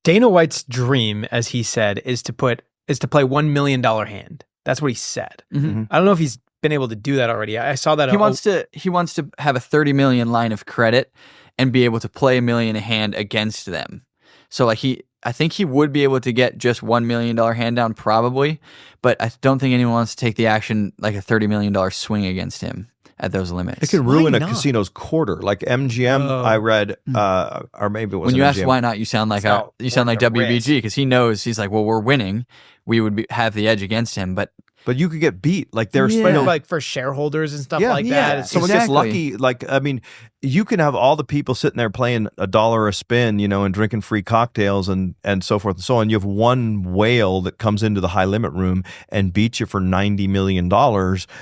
Dana White's dream, as he said, is to play $1 million hand. That's what he said. Mm-hmm. I don't know if he's been able to do that already. I saw that. He wants to have a 30 million line of credit and be able to play $1 million a hand against them. So like I think he would be able to get just $1 million hand down probably, but I don't think anyone wants to take the action like a $30 million swing against him at those limits. It could ruin a casino's quarter. Like MGM, I read, or maybe it was when you MGM. ask why not, you sound like WBG because he knows he's like, well, we're winning. We would have the edge against him, but you could get beat. Like there's like for shareholders and stuff like that. Someone gets lucky. Like, I mean, you can have all the people sitting there playing $1 a spin, and drinking free cocktails and so forth and so on. You have one whale that comes into the high limit room and beats you for $90 million.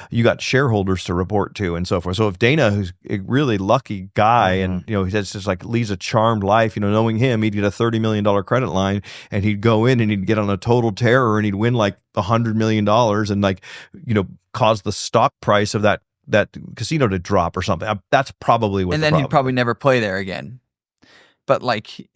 You got shareholders to report to and so forth. So if Dana, who's a really lucky guy, and he just like leads a charmed life, knowing him, he'd get a $30 million credit line and he'd go in and he'd get on a total terror and he'd win like $100 million and cause the stock price of that casino to drop or something. That's probably what. And then he'd probably never play there again. But like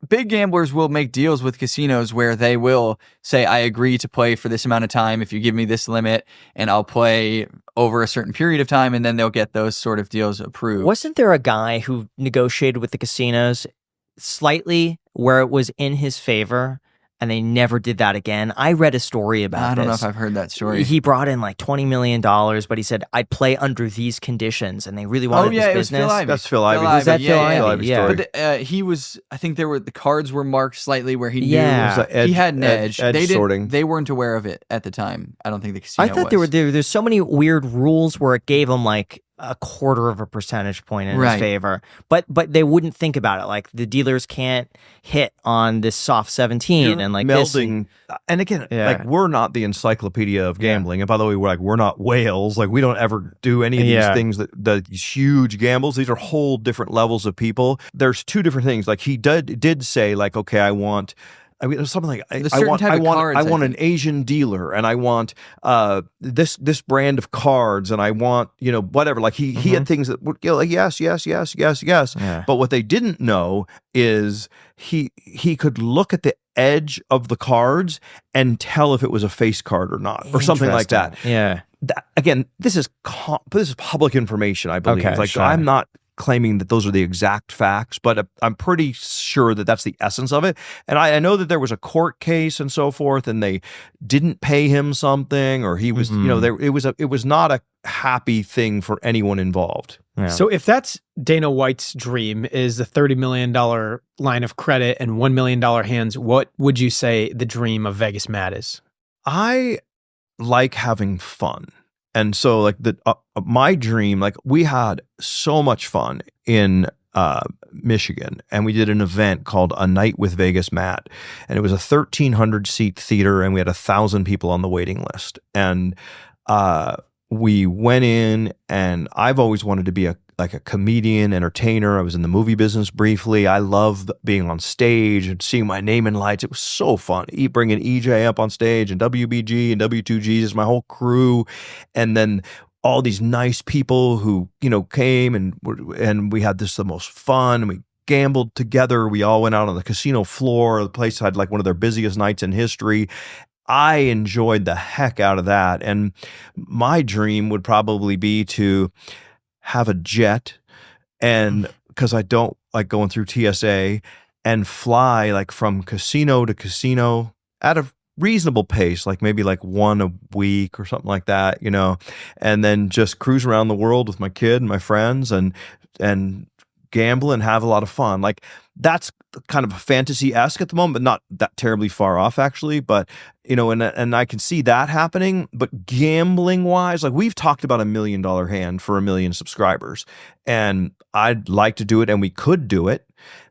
big gamblers will make deals with casinos where they will say, I agree to play for this amount of time if you give me this limit, and I'll play over a certain period of time, and then they'll get those sort of deals approved. Wasn't there a guy who negotiated with the casinos slightly where it was in his favor? And they never did that again. I read a story about this. I don't know if I've heard that story. He brought in like $20 million, but he said, I'd play under these conditions, and they really wanted this business. That's Phil Ivey. Was that Phil Ivey? Yeah. But he was, I think the cards were marked slightly where he knew he had an edge. Sorting. They weren't aware of it at the time. I don't think the casino I thought there's so many weird rules where it gave him like a quarter of a percentage point in his favor, but they wouldn't think about it. Like the dealers can't hit on this soft 17 and like melding. And again, like we're not the encyclopedia of gambling. And by the way, we're not whales. Like we don't ever do any of these things that huge gambles. These are whole different levels of people. There's two different things. Like he did say like, okay, I want something like I want an Asian dealer, and I want this brand of cards, and I want whatever. Like he had things that would like yes. Yeah. But what they didn't know is he could look at the edge of the cards and tell if it was a face card or not, or something like that. Yeah. Again, this is public information, I believe. Okay, like I'm not claiming that those are the exact facts, but I'm pretty sure that that's the essence of it. And I know that there was a court case and so forth, and they didn't pay him something, or he was, it was not a happy thing for anyone involved. Yeah. So if that's Dana White's dream is the $30 million line of credit and $1 million hands, what would you say the dream of VegasMatt is? I like having fun. And so like my dream, like we had so much fun in Michigan, and we did an event called A Night with VegasMatt, and it was a 1,300 seat theater, and we had 1,000 people on the waiting list. And we went in, and I've always wanted to be a comedian, entertainer. I was in the movie business briefly. I love being on stage and seeing my name in lights. It was so fun. Bringing EJ up on stage, and WBG and W2G is my whole crew. And then all these nice people who, came and we had the most fun. We gambled together. We all went out on the casino floor. The place had like one of their busiest nights in history. I enjoyed the heck out of that. And my dream would probably be to have a jet, and because I don't like going through TSA, and fly like from casino to casino at a reasonable pace, like maybe like one a week or something like that, and then just cruise around the world with my kid and my friends and gamble and have a lot of fun. Like that's kind of fantasy-esque at the moment, but not that terribly far off actually. But and I can see that happening. But gambling wise, like we've talked about $1 million hand for 1 million subscribers, and I'd like to do it, and we could do it.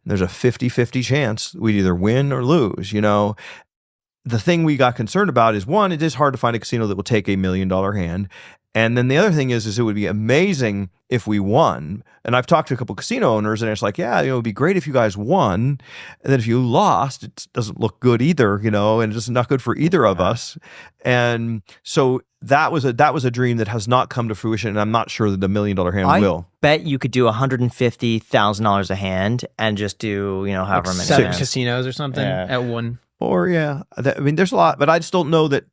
There's a 50-50 chance we'd either win or lose. The thing we got concerned about is, one, it is hard to find a casino that will take $1 million hand. And then the other thing is it would be amazing if we won. And I've talked to a couple casino owners, and it's like, yeah, it would be great if you guys won. And then if you lost, it doesn't look good either, and it's just not good for either of us. And so that was a dream that has not come to fruition, and I'm not sure that the $1 million hand will. Bet you could do $150,000 a hand and just do, however many 7 hands. casinos or something at one. Or I mean, there's a lot, but I just don't know that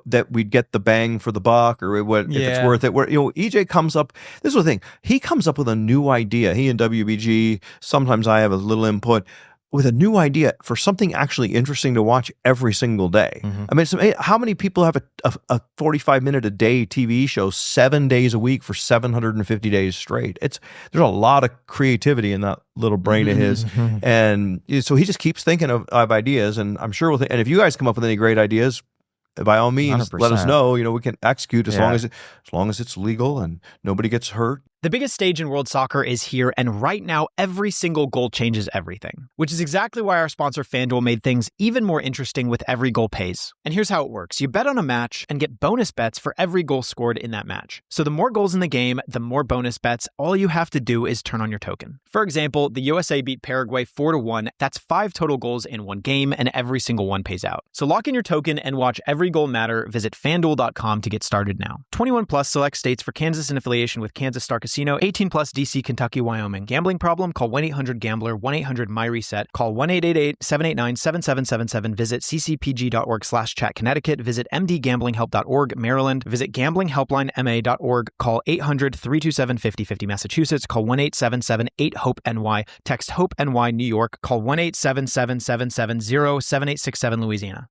that we'd get the bang for the buck, or if it's worth it. Where EJ comes up. This is the thing. He comes up with a new idea. He and WBG. Sometimes I have a little input with a new idea for something actually interesting to watch every single day. I mean, how many people have a 45-minute a day TV show 7 days a week for 750 days straight? There's a lot of creativity in that little brain of his, and so he just keeps thinking of ideas. And I'm sure and if you guys come up with any great ideas, by all means, 100%. let us know. We can execute as long as it's legal and nobody gets hurt. The biggest stage in world soccer is here, and right now, every single goal changes everything, which is exactly why our sponsor FanDuel made things even more interesting with Every Goal Pays. And here's how it works. You bet on a match and get bonus bets for every goal scored in that match. So the more goals in the game, the more bonus bets. All you have to do is turn on your token. For example, the USA beat Paraguay 4-1. That's 5 total goals in one game, and every single one pays out. So lock in your token and watch every goal matter. Visit FanDuel.com to get started now. 21 plus select states for Kansas in affiliation with Kansas Star Casino. 18 plus DC, Kentucky, Wyoming. Gambling problem? Call 1-800-GAMBLER, 1-800-MyReset. Call 1-888-789-7777. Visit ccpg.org/chat Connecticut. Visit mdgamblinghelp.org Maryland. Visit gamblinghelplinema.org. Call 800-327-5050 Massachusetts. Call 1-877-8-HOPE-NY. Text HOPE-NY New York. Call 1-877-770-7867 Louisiana.